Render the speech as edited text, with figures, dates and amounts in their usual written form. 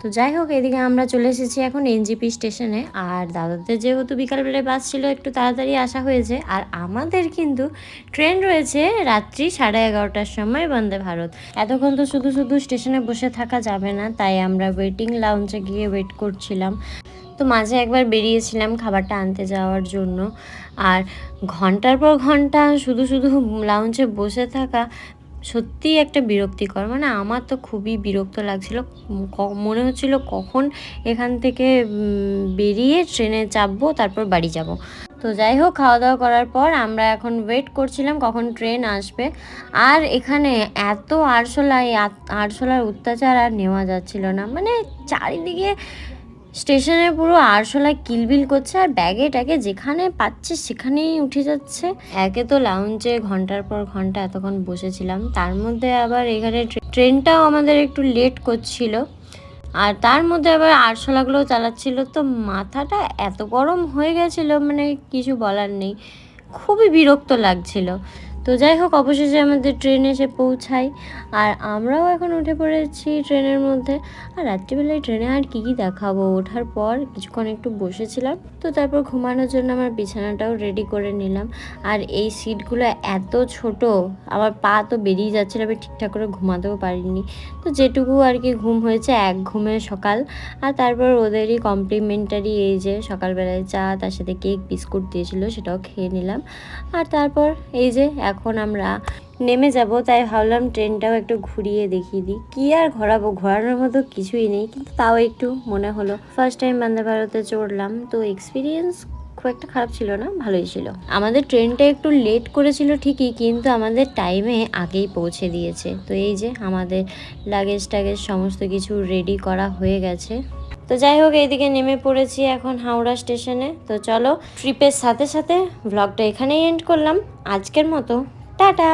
তো যাই হোক, এদিকে আমরা চলে এসেছি এখন এনজিপি স্টেশনে। আর দাদাদের যেহেতু বিকালবেলায় বাস ছিল, একটু তাড়াতাড়ি আসা হয়েছে। আর আমাদের কিন্তু ট্রেন রয়েছে রাত্রি 11:30টার সময়, বন্দে ভারত। এতক্ষণ তো শুধু শুধু স্টেশনে বসে থাকা যাবে না, তাই আমরা ওয়েটিং লাউঞ্জে গিয়ে ওয়েট করছিলাম। তো মাঝে একবার বেরিয়েছিলাম খাবারটা আনতে যাওয়ার জন্য। আর ঘন্টার পর ঘন্টা শুধু শুধু লাউঞ্জে বসে থাকা সত্যিই একটা বিরক্তিকর, মানে আমার তো খুবই বিরক্ত লাগছিল। মনে হচ্ছিল কখন এখান থেকে বেরিয়ে ট্রেনে চাপবো, তারপর বাড়ি যাব। তো যাই হোক, খাওয়া দাওয়া করার পর আমরা এখন ওয়েট করছিলাম কখন ট্রেন আসবে। আর এখানে এত আরশোলার অত্যাচার আর নেওয়া যাচ্ছিল না, মানে চারিদিকে স্টেশনে পুরো আরশোলা কিলবিল করছে, আর ব্যাগে ট্যাগে যেখানে পাচ্ছে সেখানেই উঠে যাচ্ছে। একে তো লাউঞ্জে ঘন্টার পর ঘন্টা এতক্ষণ বসেছিলাম, তার মধ্যে আবার এখানে ট্রেনটাও আমাদের একটু লেট করছিল, আর তার মধ্যে আবার আরশোলাগুলো চালাচ্ছিল। তো মাথাটা এত গরম হয়ে গেছিলো, মানে কিছু বলার নেই, খুবই বিরক্ত লাগছিল। তো যাই হোক, অবশেষে আমাদের ট্রেন এসে পৌঁছায়, আর আমরাও এখন উঠে পড়েছি ট্রেনের মধ্যে। আর রাত্রিবেলায় ট্রেনে আর কী দেখাবো, ওঠার পর কিছুক্ষণ একটু বসেছিলাম, তো তারপর ঘুমানোর জন্য আমার বিছানাটাও রেডি করে নিলাম। আর এই সিটগুলো এত ছোট, আমার পা তো বেরিয়ে যাচ্ছিলো, আমি ঠিকঠাক করে ঘুমাতেও পারিনি। তো যেটুকু আর কি ঘুম হয়েছে, এক ঘুমে সকাল। আর তারপর ওদেরই কমপ্লিমেন্টারি এই যে সকালবেলায় চা, তার সাথে কেক বিস্কুট দিয়েছিল, সেটাও খেয়ে নিলাম। আর তারপর এই যে এখন আমরা নেমে যাব, তাই ভাবলাম ট্রেনটাও একটু ঘুরিয়ে দেখিয়ে দিই। কী আর ঘোরানোর মতো কিছুই নেই, কিন্তু তাও একটু মনে হলো ফার্স্ট টাইম বন্দে ভারতে চড়লাম, তো এক্সপিরিয়েন্স খুব একটা খারাপ ছিল না, ভালোই ছিল। আমাদের ট্রেনটা একটু লেট করেছিল ঠিকই, কিন্তু আমাদের টাইমে আগেই পৌঁছে দিয়েছে। তো এই যে আমাদের লাগেজ টাগেজ সমস্ত কিছু রেডি করা হয়ে গেছে। তো যাই হোক, এইদিকে নেমে পড়েছি এখন হাওড়া স্টেশনে। তো চলো, ট্রিপের সাথে সাথে ব্লগটা এখানেই এন্ড করলাম আজকের মতো। টাটা।